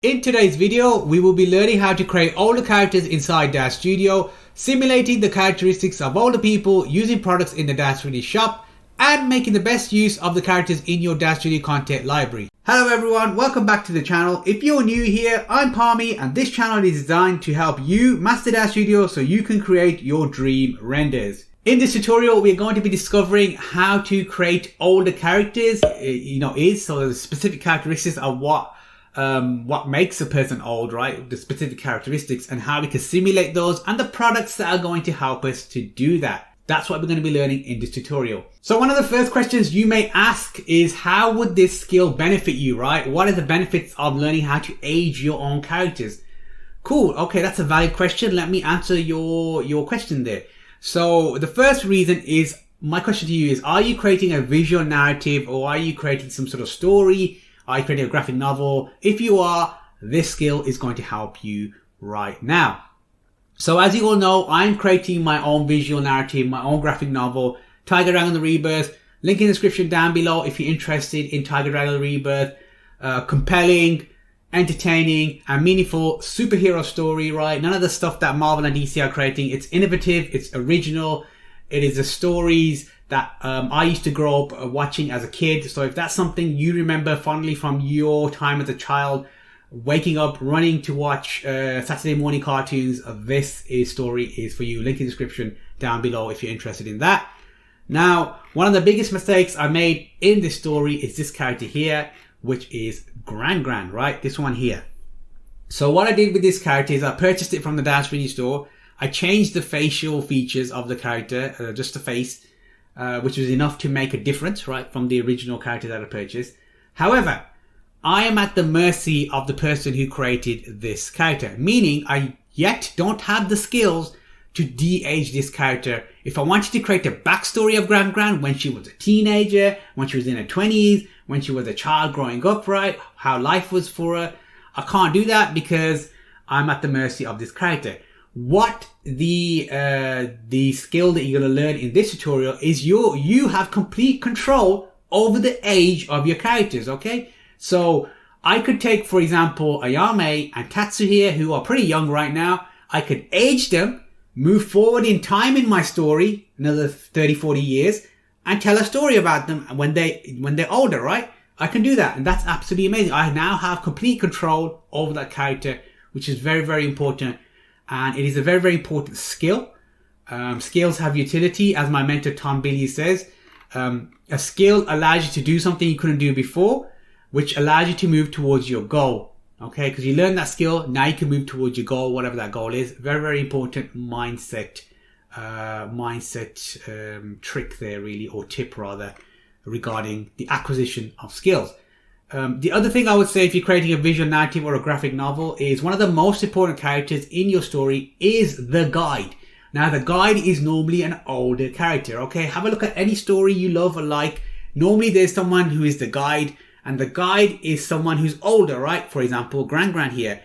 In today's video, we will be learning how to create older characters inside Daz Studio, simulating the characteristics of older people using products in the Daz Studio shop, and making the best use of the characters in your Daz Studio content library. Hello everyone, welcome back to the channel. If you're new here, I'm Palmy and this channel is designed to help you master Daz Studio so you can create your dream renders. In this tutorial, we're going to be discovering how to create older characters, so the specific characteristics of what makes a person old, right? The specific characteristics and how we can simulate those and the products that are going to help us to do that. That's what we're going to be learning in this tutorial. So one of the first questions you may ask is, how would this skill benefit you, right? What are the benefits of learning how to age your own characters? Cool. Okay, that's a valid question. Let me answer your question there. So the first reason is, my question to you is, are you creating a visual narrative or are you creating some sort of story? Are you creating a graphic novel? If you are, this skill is going to help you right now. So as you all know, I'm creating my own visual narrative, my own graphic novel, Tiger Dragon the Rebirth. Link in the description down below if you're interested in Tiger Dragon the Rebirth. Compelling, entertaining, and meaningful superhero story, right? None of the stuff that Marvel and DC are creating. It's innovative, it's original, it is the stories that I used to grow up watching as a kid. So if that's something you remember fondly from your time as a child, waking up, running to watch Saturday morning cartoons, this story is for you. Link in the description down below if you're interested in that. Now, one of the biggest mistakes I made in this story is this character here, which is Gran, right? This one here. So what I did with this character is I purchased it from the Daz Studio store. I changed the facial features of the character, just the face, which was enough to make a difference, right, from the original character that I purchased. However, I am at the mercy of the person who created this character, meaning I yet don't have the skills to de-age this character. If I wanted to create a backstory of Gran when she was a teenager, when she was in her 20s, when she was a child growing up, right, how life was for her, I can't do that because I'm at the mercy of this character. What the skill that you're going to learn in this tutorial is you have complete control over the age of your characters, okay? So I could take, for example, Ayame and Tatsu here, who are pretty young right now. I could age them, move forward in time in my story, another 30, 40 years, and tell a story about them when they're older, right? I can do that, and that's absolutely amazing. I now have complete control over that character, which is very, very important. And it is a very, very important skill. Skills have utility, as my mentor Tom Billy says. A skill allows you to do something you couldn't do before, which allows you to move towards your goal. Okay, because you learn that skill, now you can move towards your goal, whatever that goal is. Very, very important mindset trick there, really, or tip rather, regarding the acquisition of skills. The other thing I would say if you're creating a visual narrative or a graphic novel is one of the most important characters in your story is the guide. Now, the guide is normally an older character, okay? Have a look at any story you love or like. Normally, there's someone who is the guide, and the guide is someone who's older, right? For example, Gran here.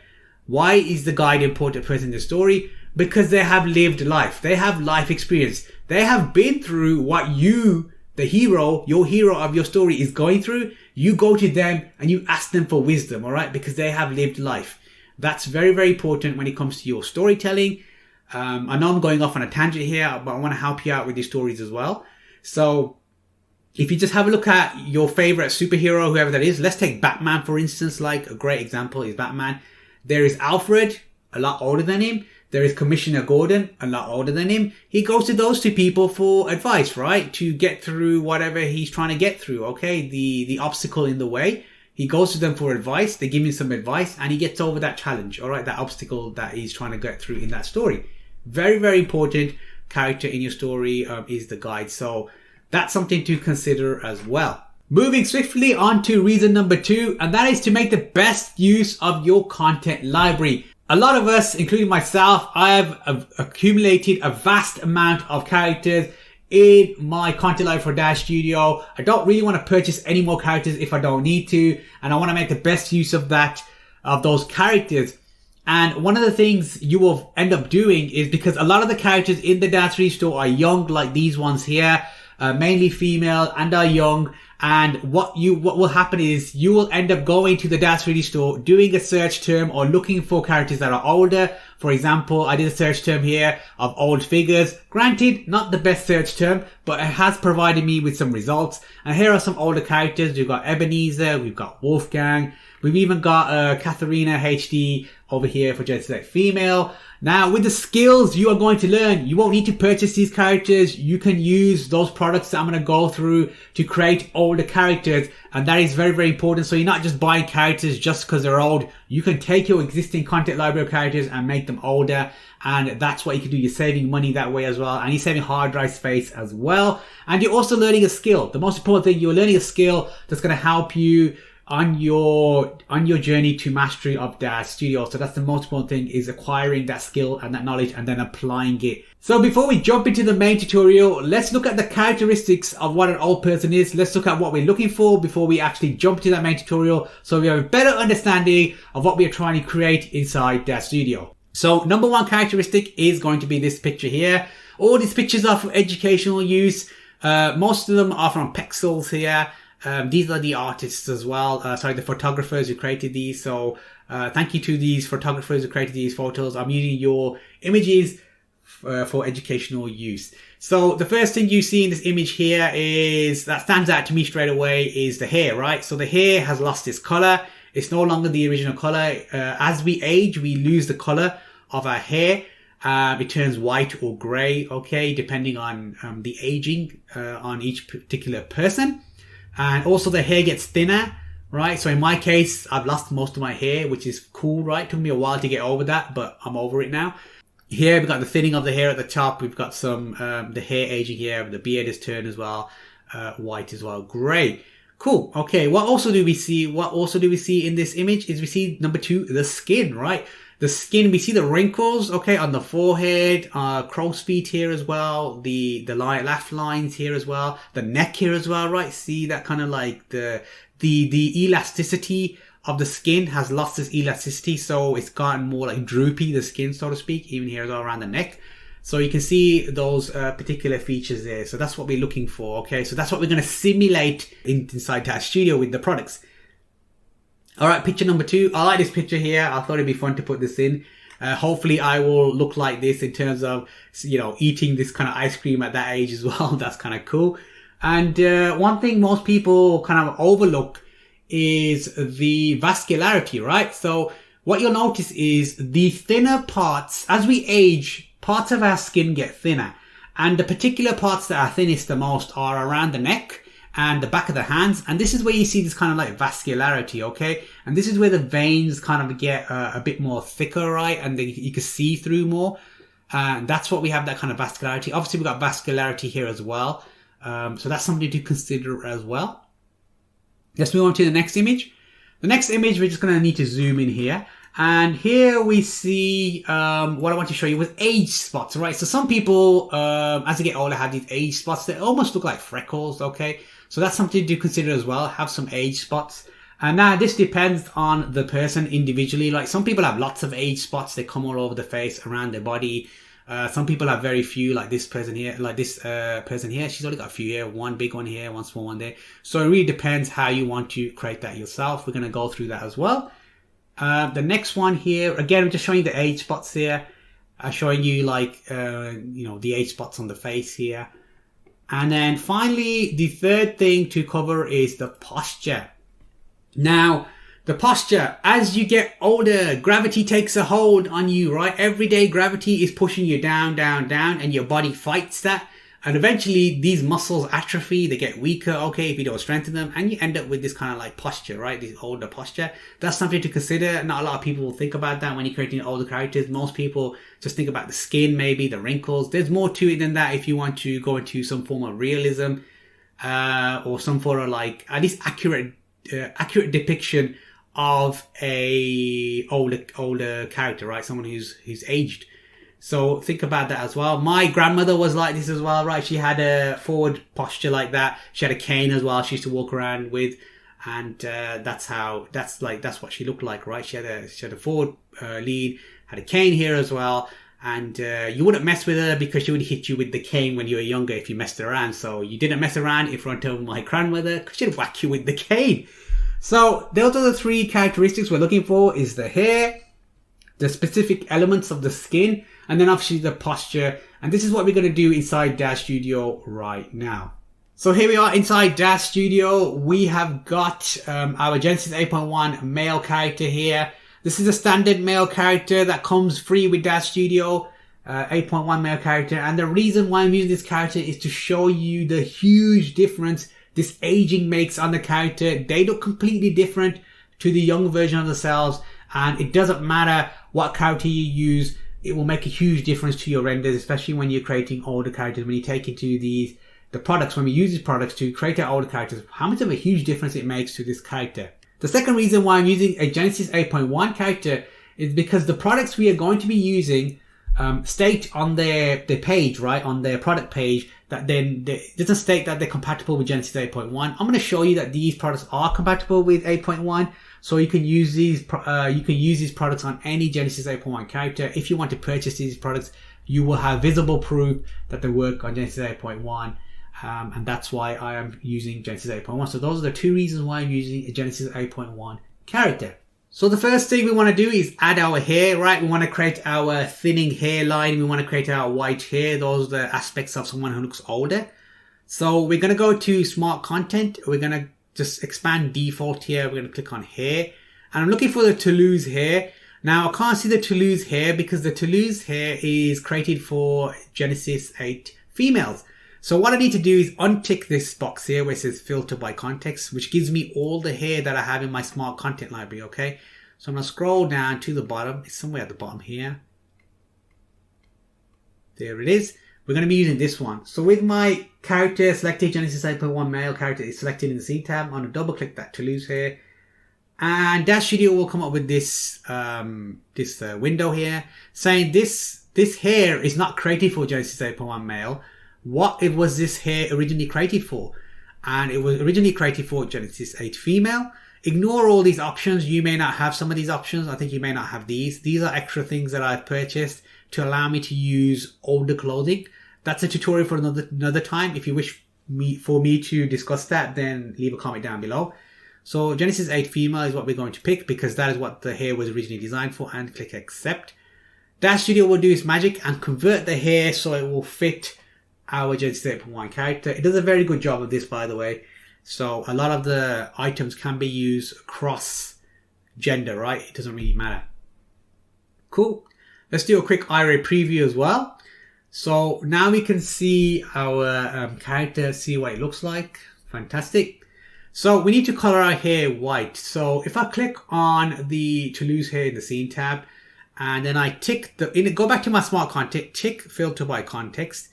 Why is the guide an important person in the story? Because they have lived life. They have life experience. They have been through what you, the hero, your hero of your story is going through. You go to them and you ask them for wisdom, all right? Because they have lived life. That's very, very important when it comes to your storytelling. I know I'm going off on a tangent here, but I want to help you out with these stories as well. So if you just have a look at your favorite superhero, whoever that is, let's take Batman, for instance, like a great example is Batman. There is Alfred, a lot older than him. There is Commissioner Gordon, a lot older than him. He goes to those two people for advice, right? To get through whatever he's trying to get through, okay? The obstacle in the way. He goes to them for advice. They give him some advice and he gets over that challenge, all right? That obstacle that he's trying to get through in that story. Very, very important character in your story is the guide. So that's something to consider as well. Moving swiftly on to reason number 2, and that is to make the best use of your content library. A lot of us, including myself, I have accumulated a vast amount of characters in my content library for Daz Studio. I don't really want to purchase any more characters if I don't need to, and I want to make the best use of those characters. And one of the things you will end up doing is, because a lot of the characters in the Daz Studio store are young, like these ones here, mainly female and are young. And what will happen is you will end up going to the DAZSTUDIO store, doing a search term or looking for characters that are older. For example, I did a search term here of old figures. Granted, not the best search term, but it has provided me with some results. And here are some older characters. We've got Ebenezer, we've got Wolfgang, we've even got Katharina HD over here for gender select female. Now, with the skills you are going to learn, you won't need to purchase these characters. You can use those products that I'm going to go through to create older characters. And that is very, very important. So you're not just buying characters just because they're old. You can take your existing content library of characters and make them older. And that's what you can do. You're saving money that way as well. And you're saving hard drive space as well. And you're also learning a skill. The most important thing, you're learning a skill that's going to help you on your journey to mastery of Daz Studio. So that's the most important thing, is acquiring that skill and that knowledge and then applying it. So before we jump into the main tutorial, let's look at the characteristics of what an old person is. Let's look at what we're looking for before we actually jump to that main tutorial, so we have a better understanding of what we are trying to create inside Daz Studio. So number one characteristic is going to be this picture here. All these pictures are for educational use. Most of them are from Pexels here. These are the artists as well, the photographers who created these. So thank you to these photographers who created these photos. I'm using your images for educational use. So the first thing you see in this image here is, that stands out to me straight away, is the hair, right? So the hair has lost its color. It's no longer the original color. As we age, we lose the color of our hair. It turns white or gray, okay, depending on the aging on each particular person. And also the hair gets thinner, right? So in my case, I've lost most of my hair, which is cool, right? It took me a while to get over that, but I'm over it now. Here we've got the thinning of the hair at the top. We've got some the hair aging here. The beard is turned as well, white as well. Great. Cool. Okay, what also do we see? What also do we see in this image is we see number two, the skin, right? The skin, we see the wrinkles, okay, on the forehead, crow's feet here as well, the laugh lines here as well, the neck here as well, right? See that kind of like the elasticity of the skin has lost its elasticity, so it's gotten more like droopy, the skin, so to speak, even here as well around the neck. So you can see those particular features there. So that's what we're looking for, okay? So that's what we're going to simulate inside Daz Studio with the products. All right, picture number two. I like this picture here. I thought it'd be fun to put this in. Hopefully I will look like this in terms of, you know, eating this kind of ice cream at that age as well. That's kind of cool. And one thing most people kind of overlook is the vascularity, right? So what you'll notice is the thinner parts, as we age, parts of our skin get thinner. And the particular parts that are thinnest the most are around the neck and the back of the hands. And this is where you see this kind of like vascularity, okay? And this is where the veins kind of get a bit more thicker, right? And you can see through more. And that's what we have, that kind of vascularity. Obviously, we've got vascularity here as well. So that's something to consider as well. Let's move on to the next image. The next image, we're just going to need to zoom in here. And here we see what I want to show you with age spots, right? So some people, as they get older, have these age spots that almost look like freckles, okay? So that's something to consider as well, have some age spots. And now this depends on the person individually. Like some people have lots of age spots, they come all over the face, around their body. Some people have very few, like this person here, she's only got a few here, one big one here, one small one there. So it really depends how you want to create that yourself. We're going to go through that as well. The next one here, again, I'm just showing you the age spots here. I'm showing you like, the age spots on the face here. And then finally, the third thing to cover is the posture. Now, the posture, as you get older, gravity takes a hold on you, right? Every day gravity is pushing you down, down, down, and your body fights that. And eventually these muscles atrophy, they get weaker, okay, if you don't strengthen them, and you end up with this kind of like posture, right? This older posture. That's something to consider. Not a lot of people will think about that when you're creating older characters. Most people just think about the skin, maybe the wrinkles. There's more to it than that if you want to go into some form of realism, or some form of like, at least accurate depiction of a older character, right? Someone who's aged. So think about that as well. My grandmother was like this as well, right? She had a forward posture like that. She had a cane as well. She used to walk around with, and that's what she looked like, right? She had a forward lead, had a cane here as well, And you wouldn't mess with her because she would hit you with the cane when you were younger if you messed around. So you didn't mess around in front of my grandmother because she'd whack you with the cane. So those are the three characteristics we're looking for: is the hair, the specific elements of the skin, and then obviously the posture. And this is what we're going to do inside Daz Studio right now. So here we are inside Daz Studio. We have got our Genesis 8.1 male character here. This is a standard male character that comes free with Daz Studio, 8.1 male character. And the reason why I'm using this character is to show you the huge difference this aging makes on the character. They look completely different to the young version of themselves. And it doesn't matter what character you use, it will make a huge difference to your renders, especially when you're creating older characters. When you take into the products, when we use these products to create our older characters, how much of a huge difference it makes to this character. The second reason why I'm using a Genesis 8.1 character is because the products we are going to be using state on their page, right, on their product page, that then it doesn't state that they're compatible with Genesis 8.1. I'm going to show you that these products are compatible with 8.1, so you can use these products on any Genesis 8.1 character. If you want to purchase these products, you will have visible proof that they work on Genesis 8.1. And that's why I am using Genesis 8.1. So those are the two reasons why I'm using a Genesis 8.1 character. So the first thing we want to do is add our hair, right? We want to create our thinning hairline. We want to create our white hair. Those are the aspects of someone who looks older. So we're going to go to Smart Content. We're going to just expand default here. We're going to click on hair. And I'm looking for the Toulouse Hair. Now I can't see the Toulouse Hair because the Toulouse Hair is created for Genesis 8 females. So what I need to do is untick this box here where it says filter by context, which gives me all the hair that I have in my smart content library, okay? So I'm going to scroll down to the bottom. It's somewhere at the bottom here. There it is. We're going to be using this one. So with my character selected, Genesis 8.1 male character is selected in the C tab. I'm going to double click that Toulouse Hair. And Daz Studio will come up with this window here saying this hair is not created for Genesis 8.1 male. What was this hair originally created for? And it was originally created for Genesis 8 female. Ignore all these options. You may not have some of these options. I think you may not have these. These are extra things that I've purchased to allow me to use older clothing. That's a tutorial for another time. If you wish for me to discuss that, then leave a comment down below. So Genesis 8 female is what we're going to pick because that is what the hair was originally designed for, and click accept. Daz Studio will do its magic and convert the hair so it will fit our Genesis 8.1 character. It does a very good job of this, by the way. So a lot of the items can be used across gender, right? It doesn't really matter. Cool. Let's do a quick iRay preview as well. So now we can see our character, see what it looks like. Fantastic. So we need to color our hair white. So if I click on the Toulouse Hair in the scene tab, and then I tick go back to my smart content, tick filter by context.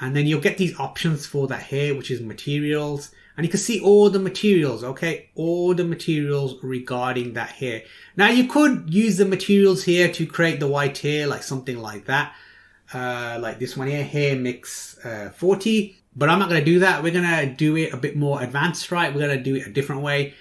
And then you'll get these options for that hair, which is materials. And you can see all the materials, okay? All the materials regarding that hair. Now you could use the materials here to create the white hair, like something like that. Like this one here, hair mix 40. But I'm not going to do that. We're going to do it a bit more advanced, right? We're going to do it a different way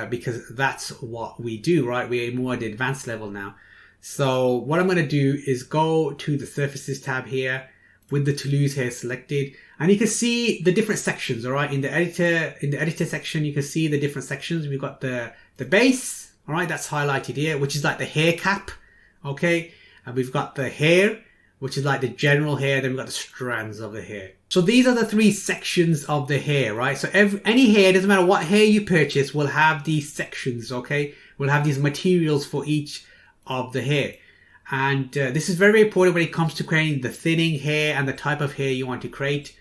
because that's what we do, right? We're more at the advanced level now. So what I'm going to do is go to the surfaces tab here, with the Toulouse Hair selected, and you can see the different sections. All right, in the editor section, you can see the different sections. We've got the base, all right, that's highlighted here, which is like the hair cap, okay, and we've got the hair, which is like the general hair. Then we've got the strands of the hair. So these are the three sections of the hair, right? So any hair, doesn't matter what hair you purchase, will have these sections, okay? We'll have these materials for each of the hair. And this is very important when it comes to creating the thinning hair and the type of hair you want to create.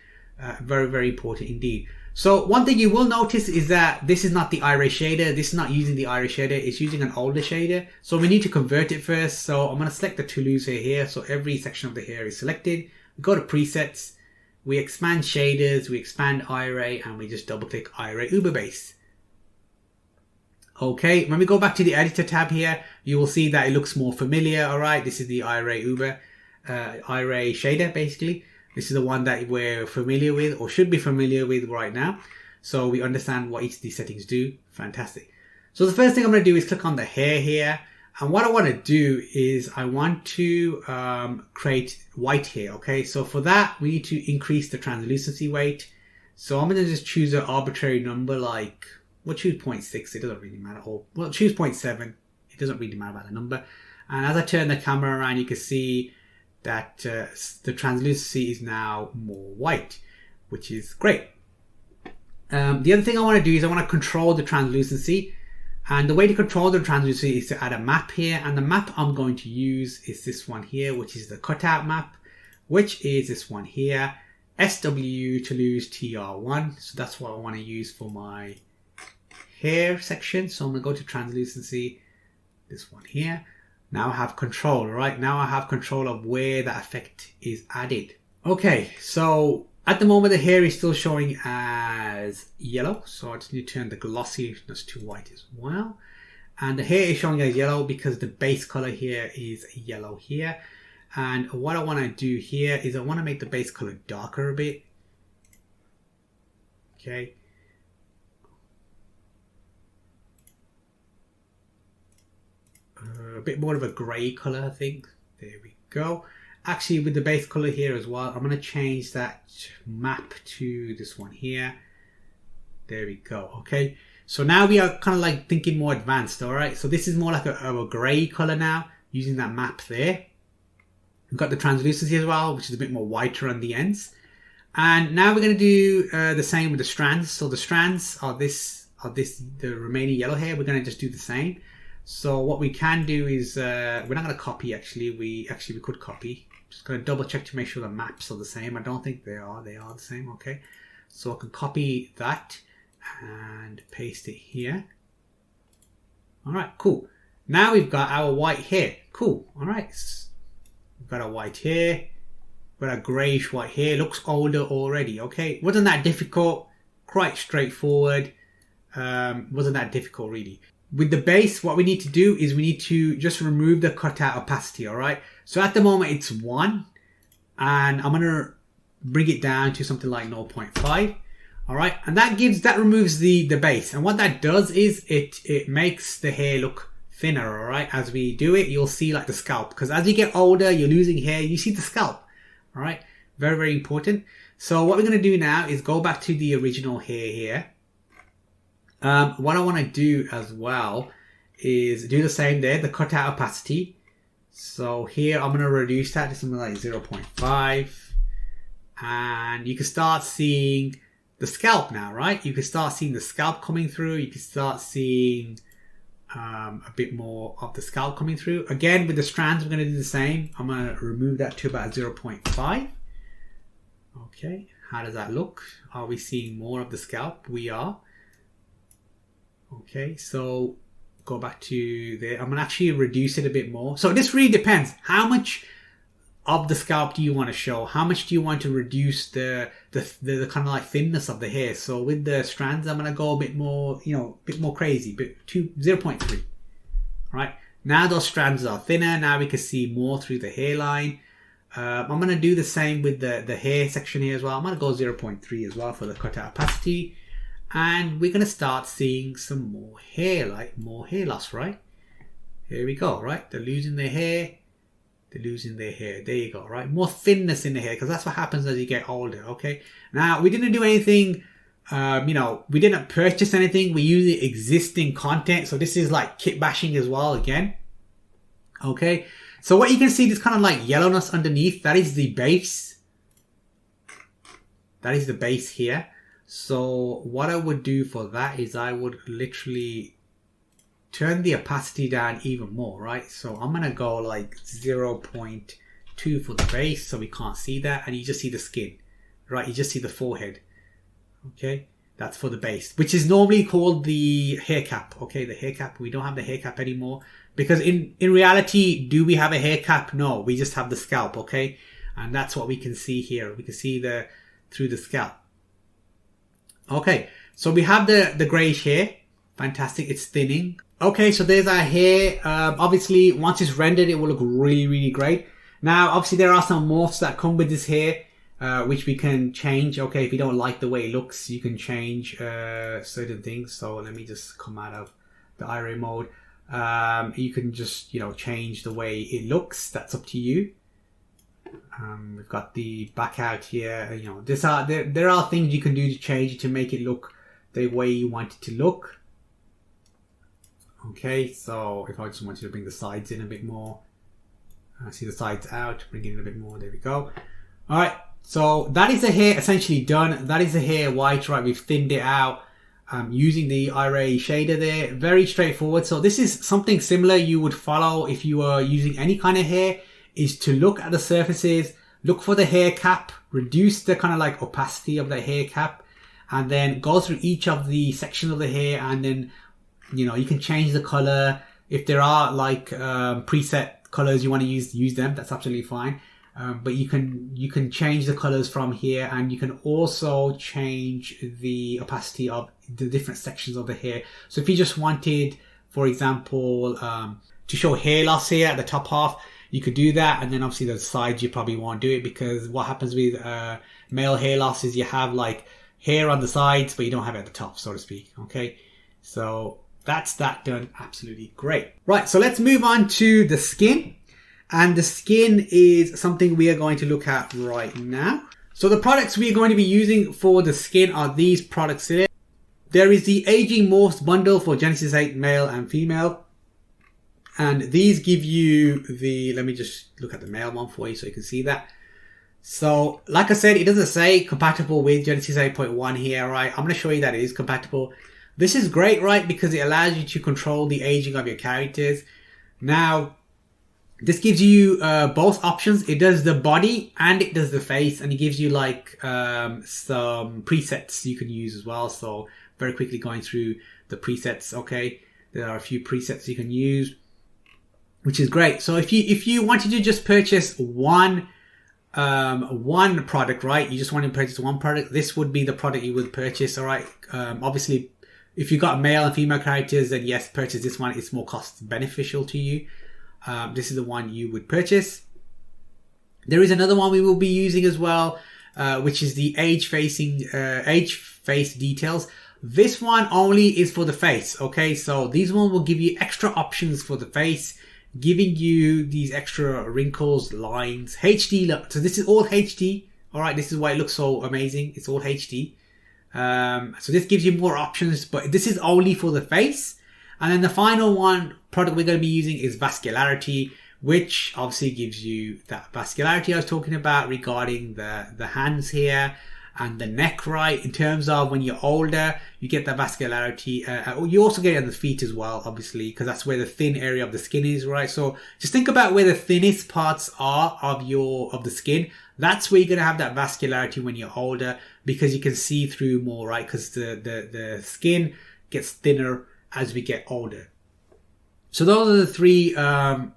Very, very important indeed. So one thing you will notice is that this is not the iRay shader. This is not using the iRay shader. It's using an older shader. So we need to convert it first. So I'm going to select the Toulouse Hair here. So every section of the hair is selected. We go to presets. We expand shaders. We expand iRay. And we just double click iRay Uber Base. Okay, when we go back to the editor tab here, you will see that it looks more familiar. All right, this is the iRay shader, basically. This is the one that we're familiar with, or should be familiar with right now. So we understand what each of these settings do. Fantastic. So the first thing I'm going to do is click on the hair here. And what I want to do is I want to create white hair. Okay, so for that we need to increase the translucency weight. So I'm going to just choose an arbitrary number, like we'll choose 0.6. It doesn't really matter. Or well, choose 0.7. It doesn't really matter about the number. And as I turn the camera around, you can see that the translucency is now more white, which is great. The other thing I want to do is I want to control the translucency. And the way to control the translucency is to add a map here. And the map I'm going to use is this one here, which is the cutout map, which is this one here, SW Toulouse TR1. So that's what I want to use for my hair section. So I'm going to go to translucency, this one here. Now I have control, right? Now I have control of where that effect is added. Okay, so at the moment the hair is still showing as yellow. So I just need to turn the glossiness to white as well. And the hair is showing as yellow because the base color here is yellow here. And what I want to do here is I want to make the base color darker a bit. Okay. A bit more of a grey color, I think. There we go. Actually, with the base color here as well, I'm going to change that map to this one here. There we go. Okay. So now we are kind of like thinking more advanced. All right. So this is more like a grey color now, using that map there. We've got the translucency as well, which is a bit more whiter on the ends. And now we're going to do the same with the strands. So the strands are the remaining yellow hair. We're going to just do the same. So what we can do is, we're not going to copy actually. We could copy. Just going to double check to make sure the maps are the same. I don't think they are. They are the same. Okay. So I can copy that and paste it here. All right, cool. Now we've got our white hair. Cool. All right. We've got our white hair. We've got a greyish white hair. Looks older already. Okay. Wasn't that difficult. Quite straightforward. Wasn't that difficult really. With the base, what we need to do is we need to just remove the cutout opacity, all right? So at the moment, it's 1. And I'm going to bring it down to something like 0.5, all right? And that removes the base. And what that does is it makes the hair look thinner, all right? As we do it, you'll see like the scalp. Because as you get older, you're losing hair, you see the scalp, all right? Very, very important. So what we're going to do now is go back to the original hair here. What I want to do as well is do the same there, the cutout opacity. So here I'm going to reduce that to something like 0.5. And you can start seeing the scalp now, right? You can start seeing the scalp coming through. You can start seeing a bit more of the scalp coming through. Again, with the strands, we're going to do the same. I'm going to remove that to about 0.5. Okay, how does that look? Are we seeing more of the scalp? We are. Okay, so go back to there. I'm going to actually reduce it a bit more. So this really depends. How much of the scalp do you want to show? How much do you want to reduce the kind of like thinness of the hair? So with the strands, I'm going to go a bit more, a bit more crazy, but to 0.3. Right? Now those strands are thinner. Now we can see more through the hairline. I'm going to do the same with the hair section here as well. I'm going to go 0.3 as well for the cutout opacity. And we're going to start seeing some more hair, like more hair loss, right? Here we go, right? They're losing their hair. They're losing their hair. There you go, right? More thinness in the hair because that's what happens as you get older, okay? Now, we didn't do anything, we didn't purchase anything. We use the existing content. So this is like kit bashing as well again. Okay? So what you can see, this kind of like yellowness underneath, that is the base. That is the base here. So what I would do for that is I would literally turn the opacity down even more, right? So I'm going to go like 0.2 for the base so we can't see that. And you just see the skin, right? You just see the forehead. Okay. That's for the base, which is normally called the hair cap. Okay. The hair cap. We don't have the hair cap anymore because in reality, do we have a hair cap? No, we just have the scalp. Okay. And that's what we can see here. We can see through the scalp. Okay, so we have the greyish hair. Fantastic, it's thinning. Okay, so there's our hair. Obviously, once it's rendered, it will look really, really great. Now, obviously, there are some morphs that come with this hair, which we can change. Okay, if you don't like the way it looks, you can change certain things. So let me just come out of the iRay mode. You can just, change the way it looks. That's up to you. We've got the back out here. There are things you can do to change it to make it look the way you want it to look. Okay, so if I just want you to bring the sides in a bit more, see the sides out, bring it in a bit more. There we go. All right, so that is the hair essentially done. That is the hair white, right? We've thinned it out using the Iray shader there. Very straightforward. So this is something similar you would follow if you were using any kind of hair, is to look at the surfaces, look for the hair cap, reduce the kind of like opacity of the hair cap, and then go through each of the sections of the hair, and then you can change the color. If there are like preset colors you want to use them, that's absolutely fine. But you can change the colors from here, and you can also change the opacity of the different sections of the hair. So if you just wanted, for example, to show hair loss here at the top half, you could do that. And then obviously the sides you probably won't do it, because what happens with male hair loss is you have like hair on the sides, but you don't have it at the top, so to speak. Okay, so that's that done. Absolutely great. Right, so let's move on to the skin. And the skin is something we are going to look at right now. So the products we are going to be using for the skin are these products here. There is the Aging Morphs bundle for Genesis 8 male and female. And these give you the, let me just look at the male one for you so you can see that. So like I said, it doesn't say compatible with Genesis 8.1 here, right? I'm going to show you that it is compatible. This is great, right? Because it allows you to control the aging of your characters. Now, this gives you both options. It does the body and it does the face, and it gives you like some presets you can use as well. So very quickly going through the presets. Okay, there are a few presets you can use, which is great. So if you wanted to just purchase one product, right? You just want to purchase one product. This would be the product you would purchase. All right. Obviously, if you've got male and female characters, then yes, purchase this one. It's more cost beneficial to you. This is the one you would purchase. There is another one we will be using as well, which is the age face details. This one only is for the face. Okay, so these one will give you extra options for the face, giving you these extra wrinkles, lines, HD look. So this is all HD. All right, this is why it looks so amazing. It's all HD. So this gives you more options, but this is only for the face. And then the final one product we're going to be using is Vascularity, which obviously gives you that vascularity I was talking about regarding the hands here and the neck, right? In terms of when you're older, you get that vascularity. You also get it on the feet as well, obviously, because that's where the thin area of the skin is, right? So just think about where the thinnest parts are of the skin. That's where you're going to have that vascularity when you're older, because you can see through more, right? Because the skin gets thinner as we get older. So those are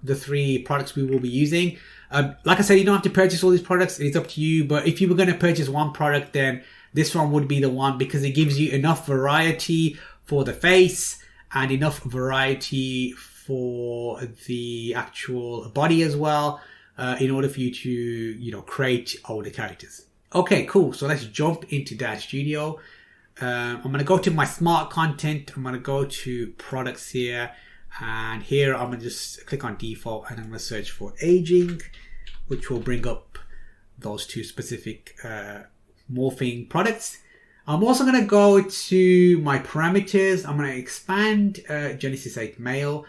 the three products we will be using. Like I said, you don't have to purchase all these products. It's up to you. But if you were going to purchase one product, then this one would be the one, because it gives you enough variety for the face and enough variety for the actual body as well, in order for you to, create older characters. Okay, cool. So let's jump into Daz Studio. I'm going to go to my smart content. I'm going to go to products here. And here I'm going to just click on default, and I'm going to search for aging, which will bring up those two specific morphing products. I'm also going to go to my parameters. I'm going to expand Genesis 8 male.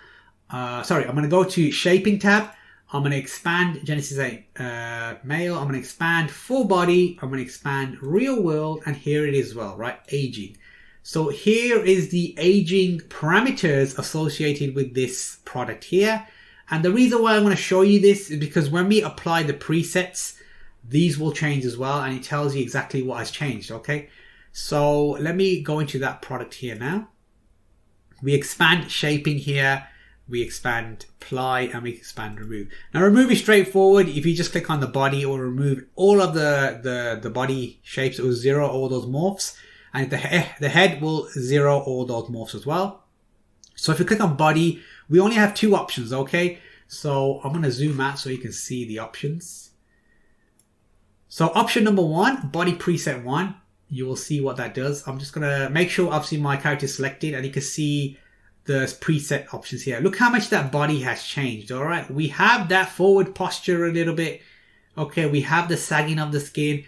I'm going to go to shaping tab. I'm going to expand Genesis 8 male. I'm going to expand full body. I'm going to expand real world. And here it is as well, right? Aging. So here is the aging parameters associated with this product here. And the reason why I'm going to show you this is because when we apply the presets, these will change as well. And it tells you exactly what has changed. Okay. So let me go into that product here now. We expand shaping here. We expand apply, and we expand remove. Now remove is straightforward. If you just click on the body, it will remove all of the body shapes. It will zero all those morphs. And the head will zero all those morphs as well. So if you click on body, we only have two options, okay? So I'm going to zoom out so you can see the options. So option number one, body preset 1. You will see what that does. I'm just going to make sure obviously my character is selected, and you can see the preset options here. Look how much that body has changed. All right, we have that forward posture a little bit. Okay, we have the sagging of the skin.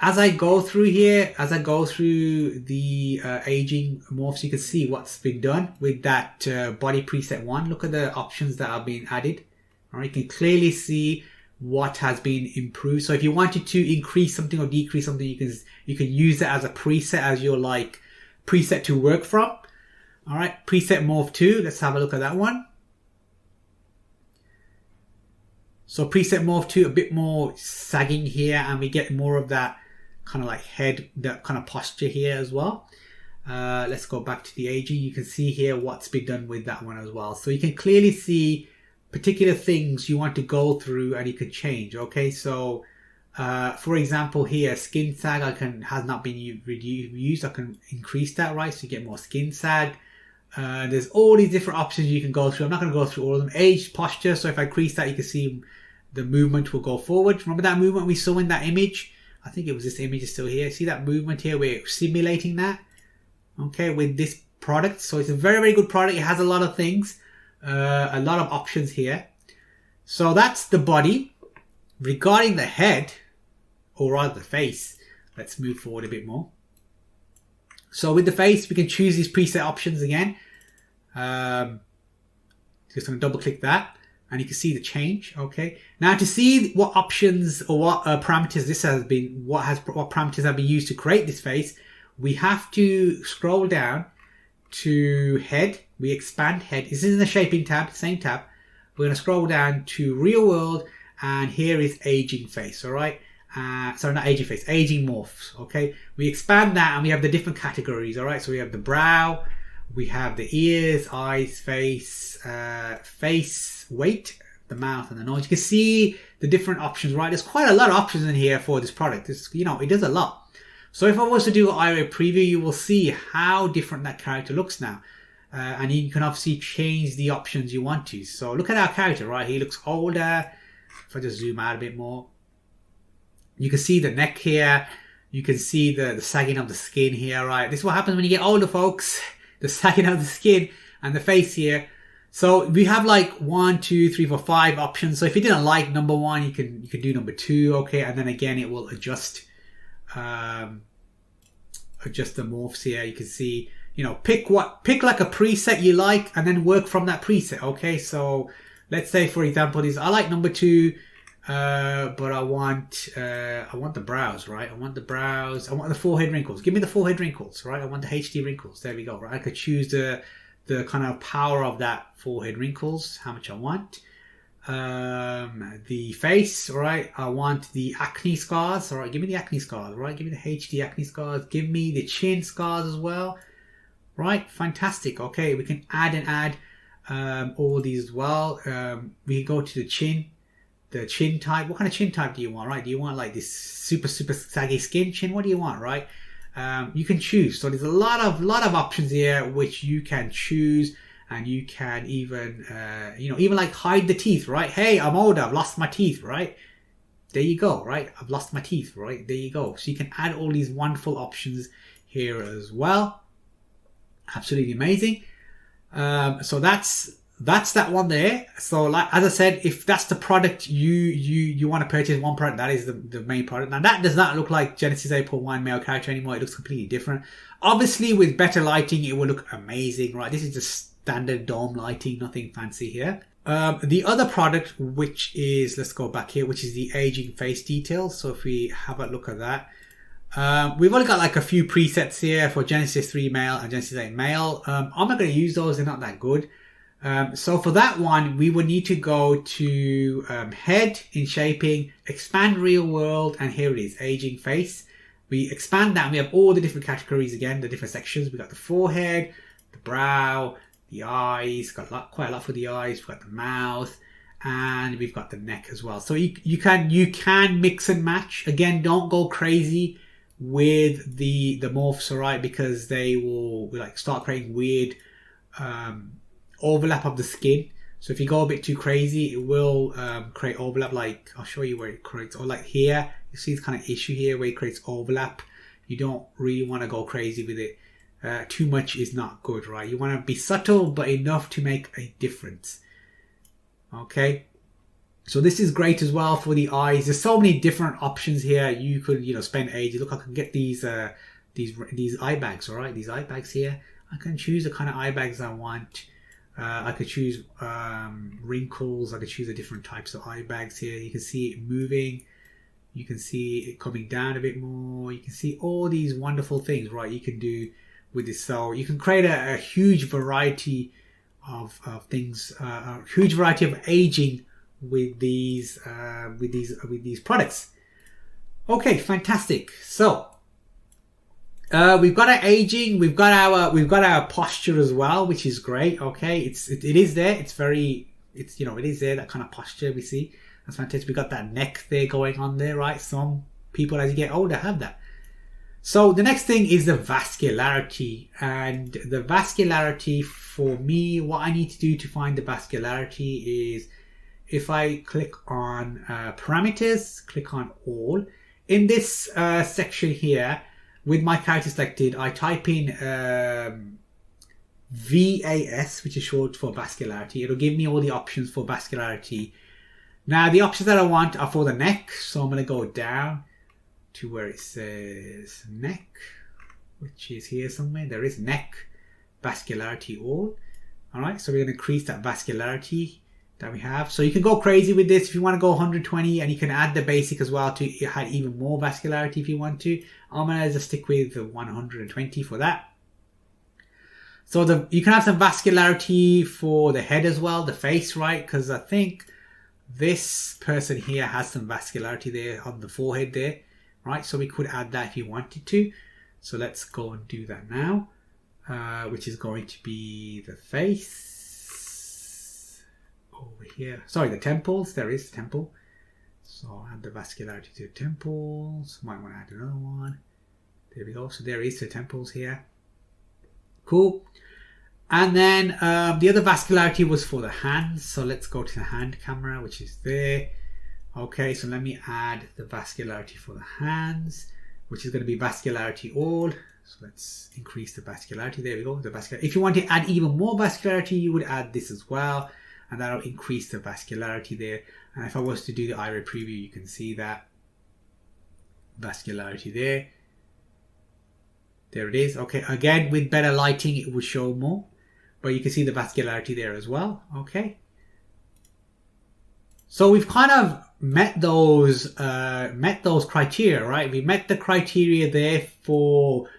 As I go through here, as I go through the aging morphs, you can see what's been done with that body preset one. Look at the options that are being added. All right, you can clearly see what has been improved. So if you wanted to increase something or decrease something, you can use it as a preset, as your like preset to work from. All right, preset morph 2. Let's have a look at that one. So preset morph 2, a bit more sagging here, and we get more of that kind of like head, that kind of posture here as well. Let's go back to the aging. You can see here what's been done with that one as well. So you can clearly see particular things you want to go through and you can change. Okay, so for example here, skin sag has not been used. I can increase that, right? So you get more skin sag. There's all these different options you can go through. I'm not going to go through all of them. Age, posture. So if I increase that, you can see the movement will go forward. Remember that movement we saw in that image? I think it was this image is still here. See that movement here? We're simulating that, okay, with this product. So it's a very, very good product. It has a lot of things, a lot of options here. So that's the body. Regarding the head, or rather the face, let's move forward a bit more. So with the face, we can choose these preset options again. Just going to double click that. And you can see the change. Okay. Now to see what options or what parameters this has been, what parameters have been used to create this face, we have to scroll down to head. We expand head. This is in the shaping tab, same tab. We're going to scroll down to real world, and here is aging face. All right. Sorry, not aging face, aging morphs. Okay. We expand that, and we have the different categories. All right. So we have the brow, we have the ears, eyes, face, face weight, the mouth, and the nose. You can see the different options, right? There's quite a lot of options in here for this product. It's, you know, it does a lot. So if I was to do an IRA preview, you will see how different that character looks now. And you can obviously change the options you want to. So look at our character, right? He looks older. If I just zoom out a bit more, you can see the neck here. You can see the sagging of the skin here, right? This is what happens when you get older, folks. The sagging of the skin and the face here. So we have like 1, 2, 3, 4, 5 options. So if you didn't like number 1, you can do number 2, okay, and then again it will adjust the morphs here. You can see, you know, pick like a preset you like, and then work from that preset. Okay, so let's say for example, I like number 2, but I want the brows, right? I want the brows. I want the forehead wrinkles. Give me the forehead wrinkles, right? I want the HD wrinkles. There we go, right? I could choose the kind of power of that forehead wrinkles, how much I want. The face, right? I want the acne scars, all right? Give me the acne scars, right? Give me the HD acne scars. Give me the chin scars as well, right? Fantastic. Okay, we can add all these as well. We can go to the chin type. What kind of chin type do you want, right? Do you want like this super saggy skin chin? What do you want, right? You can choose. So there's a lot of options here which you can choose, and you can even even like hide the teeth, right? Hey, I'm older, I've lost my teeth, right? There you go, right? I've lost my teeth, right? There you go. So you can add all these wonderful options here as well. Absolutely amazing. So that's that one there. So like, as I said, if that's the product you want to purchase, one product, that is the main product. Now that does not look like Genesis 8.1 male character anymore. It looks completely different. Obviously with better lighting, it will look amazing, right? This is just standard dome lighting, nothing fancy here. The other product, which is, let's go back here, which is the aging face details. So if we have a look at that, we've only got like a few presets here for Genesis 3 male and Genesis 8 male. I'm not going to use those, they're not that good. So for that one, we would need to go to head in shaping, expand real world, and here it is, aging face. We expand that and we have all the different categories again, the different sections. We've got the forehead, the brow, the eyes, got quite a lot for the eyes, we've got the mouth, and we've got the neck as well. So you can mix and match. Again, don't go crazy with the morphs, alright, because they will like start creating weird overlap of the skin. So if you go a bit too crazy, it will create overlap. Like I'll show you where it creates, or like here, you see this kind of issue here where it creates overlap. You don't really want to go crazy with it. Too much is not good, right? You want to be subtle, but enough to make a difference. Okay. So this is great as well for the eyes. There's so many different options here. You could, spend ages. Look, I can get these eye bags, all right? These eye bags here. I can choose the kind of eye bags I want. I could choose wrinkles. I could choose the different types of eye bags here. You can see it moving. You can see it coming down a bit more. You can see all these wonderful things, right? You can do with this. So you can create a huge variety of things, a huge variety of aging with these products. Okay, fantastic. So we've got our aging, we've got our posture as well, which is great. Okay, it is there. It is there, that kind of posture we see. That's fantastic. We got that neck there going on there, right? Some people as you get older have that. So the next thing is the vascularity, and the vascularity for me, what I need to do to find the vascularity is if I click on parameters, click on all. In this section here, with my character selected, I type in VAS, which is short for vascularity. It'll give me all the options for vascularity. Now, the options that I want are for the neck. So I'm going to go down to where it says neck, which is here somewhere. There is neck, vascularity all. All right, so we're going to increase that vascularity that we have. So you can go crazy with this if you want to go 120, and you can add the basic as well to add even more vascularity if you want to. I'm going to just stick with 120 for that. So you can have some vascularity for the head as well, the face, right? Because I think this person here has some vascularity there on the forehead there, right? So we could add that if you wanted to. So let's go and do that now, which is going to be the face over here. Sorry, the temples. There is the temple. So I'll add the vascularity to the temples. Might want to add another one. There we go. So there is the temples here. Cool. And then the other vascularity was for the hands. So let's go to the hand camera, which is there. Okay, so let me add the vascularity for the hands, which is going to be vascularity all. So let's increase the vascularity. There we go. The vascularity. If you want to add even more vascularity, you would add this as well, and that'll increase the vascularity there. And if I was to do the iris preview, you can see that vascularity there. There it is. Okay, again, with better lighting, it will show more, but you can see the vascularity there as well. Okay. So we've kind of met those criteria, right? We met the criteria there for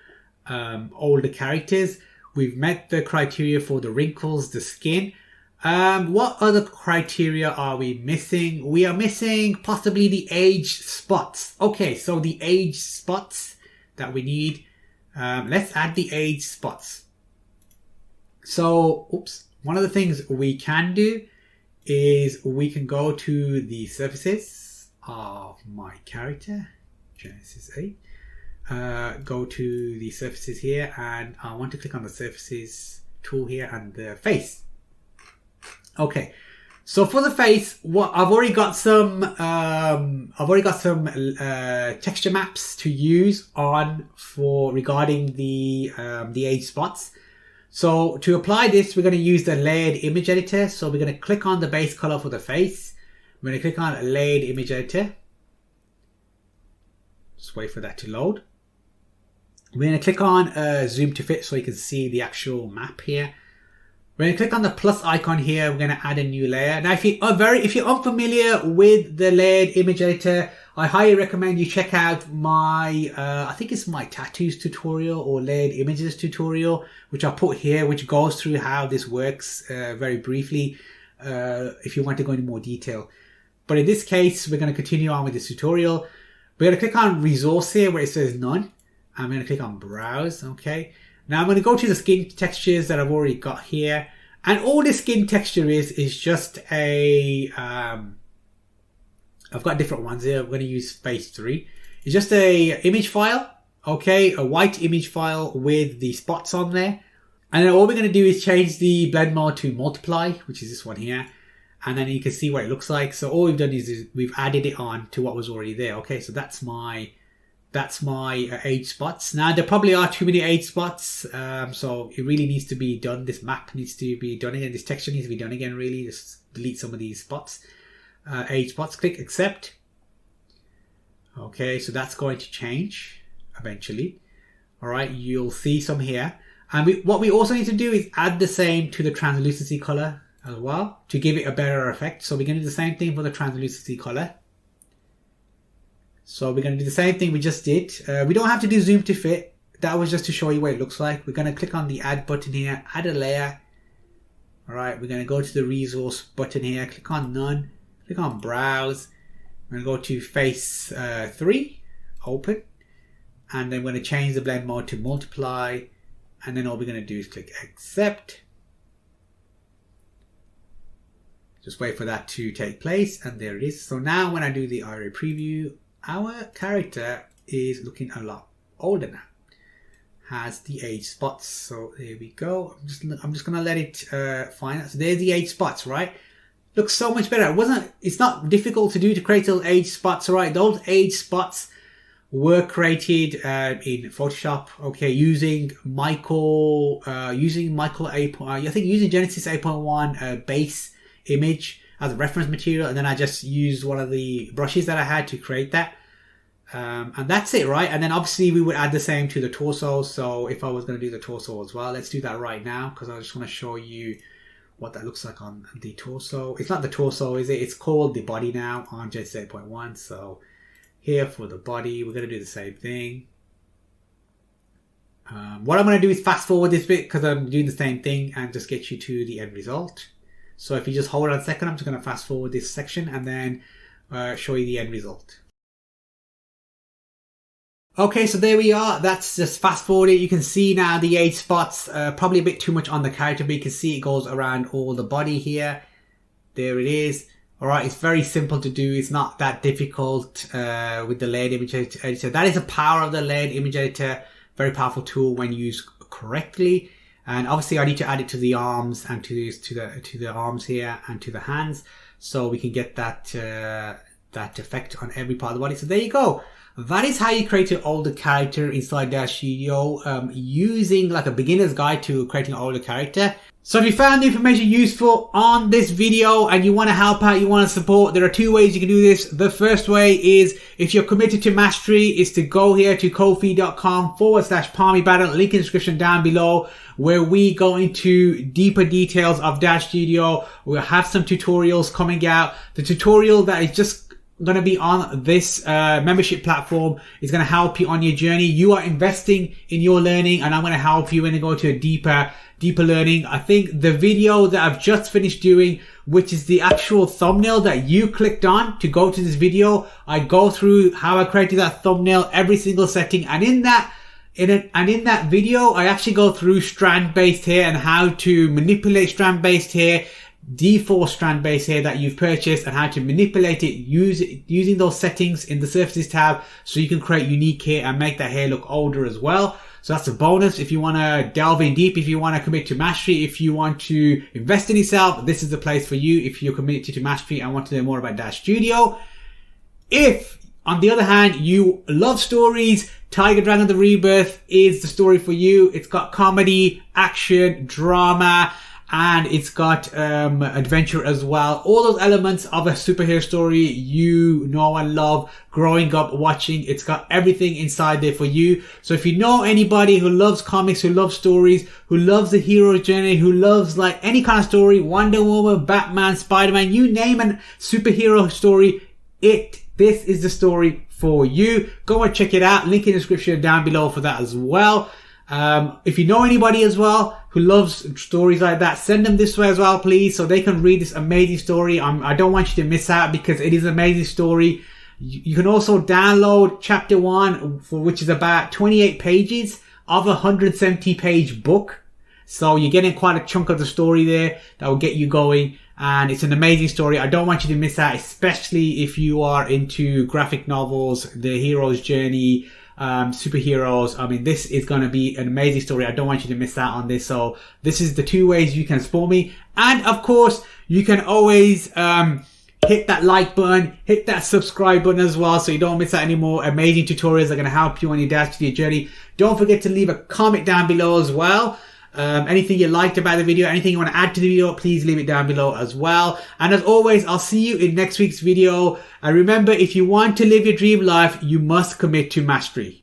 older characters. We've met the criteria for the wrinkles, the skin. What other criteria are we missing? We are missing possibly the age spots. Okay, so the age spots that we need. Let's add the age spots. So, one of the things we can do is we can go to the surfaces of my character, Genesis 8. Go to the surfaces here, and I want to click on the surfaces tool here and the face. Okay, so for the face, I've already got some texture maps to use regarding the age spots. So to apply this, we're going to use the layered image editor. So we're going to click on the base color for the face. We're going to click on layered image editor. Just wait for that to load. We're going to click on zoom to fit so you can see the actual map here. We're going to click on the plus icon here. We're going to add a new layer. Now, if you're unfamiliar with the layered image editor, I highly recommend you check out my, I think it's my tattoos tutorial or layered images tutorial, which I put here, which goes through how this works very briefly, if you want to go into more detail. But in this case, we're going to continue on with this tutorial. We're going to click on resource here where it says none. I'm going to click on browse. Okay. Now I'm going to go to the skin textures that I've already got here. And all the skin texture is just a, I've got different ones here. I'm going to use phase 3. It's just a image file. Okay. A white image file with the spots on there. And then all we're going to do is change the blend mode to multiply, which is this one here. And then you can see what it looks like. So all we've done is we've added it on to what was already there. Okay. So that's my that's my age spots. Now there probably are too many age spots, so it really needs to be done. This map needs to be done again. This texture needs to be done again. Really, just delete some of these spots, age spots. Click accept. Okay, so that's going to change eventually. All right, you'll see some here, and what we also need to do is add the same to the translucency color as well to give it a better effect. So we're going to do the same thing for the translucency color. So we're going to do the same thing we just did. We don't have to do zoom to fit. That was just to show you what it looks like. We're going to click on the add button here, add a layer. All right, we're going to go to the resource button here, click on none, click on browse. We're going to go to face 3, open. And then we're going to change the blend mode to multiply. And then all we're going to do is click accept. Just wait for that to take place. And there it is. So now when I do the IRA preview, our character is looking a lot older now. Has the age spots. So there we go. I'm just gonna let it find that. So there's the age spots, right? Looks so much better. It's not difficult to do to create those age spots, right? Those age spots were created in Photoshop, okay, using Michael 8. I think using Genesis 8.1 base image as a reference material, and then I just used one of the brushes that I had to create that, and that's it, right? And then obviously we would add the same to the torso. So if I was going to do the torso as well, let's do that right now, because I just want to show you what that looks like on the torso. It's not the torso, is it? It's called the body now on Genesis 8.1. So here for the body, we're going to do the same thing. What I'm going to do is fast forward this bit because I'm doing the same thing and just get you to the end result. So if you just hold on a second, I'm just going to fast forward this section and then show you the end result. Okay, so there we are. That's just fast forwarded. You can see now the age spots, probably a bit too much on the character, but you can see it goes around all the body here. There it is. All right, it's very simple to do. It's not that difficult with the layered image editor. That is the power of the layered image editor. Very powerful tool when used correctly. And obviously I need to add it to the arms and to the arms here and to the hands, so we can get that effect on every part of the body. So there you go. That is how you create an older character inside Daz Studio, using like a beginner's guide to creating an older character. So if you found the information useful on this video and you want to help out, you want to support, there are two ways you can do this. The first way is, if you're committed to mastery, is to go here to ko-fi.com/PalmyBattle, link in the description down below, where we go into deeper details of Daz Studio. We'll have some tutorials coming out. The tutorial that is just going to be on this membership platform is going to help you on your journey. You are investing in your learning, and I'm going to help you when you go to a deeper learning. I think the video that I've just finished doing, which is the actual thumbnail that you clicked on to go to this video, I go through how I created that thumbnail, every single setting, and in that video I actually go through strand-based hair and how to manipulate strand-based hair, default strand-based hair that you've purchased, and how to manipulate it using those settings in the surfaces tab, so you can create unique hair and make that hair look older as well. So that's a bonus. If you want to delve in deep, if you want to commit to mastery, if you want to invest in yourself, this is the place for you. If you're committed to mastery and want to learn more about Daz Studio. If, on the other hand, you love stories, Tiger Dragon the Rebirth is the story for you. It's got comedy, action, drama, and it's got adventure as well. All those elements of a superhero story you know and love growing up watching. It's got everything inside there for you. So if you know anybody who loves comics, who loves stories, who loves the hero's journey, who loves like any kind of story, Wonder Woman, Batman, Spider-Man, you name a superhero story, this is the story for you. Go and check it out. Link in the description down below for that as well. If you know anybody as well who loves stories like that, send them this way as well, please, so they can read this amazing story. I don't want you to miss out, because it is an amazing story. You can also download chapter 1, which is about 28 pages of a 170 page book. So you're getting quite a chunk of the story there that will get you going. And it's an amazing story. I don't want you to miss out, especially if you are into graphic novels, the hero's journey, superheroes. I mean, this is going to be an amazing story. I don't want you to miss out on this. So this is the two ways you can support me. And of course, you can always hit that like button, hit that subscribe button as well so you don't miss out any more amazing tutorials that are going to help you on your Daz Studio journey. Don't forget to leave a comment down below as well. Anything you liked about the video, anything you want to add to the video, please leave it down below as well. And as always, I'll see you in next week's video. And remember, if you want to live your dream life, you must commit to mastery.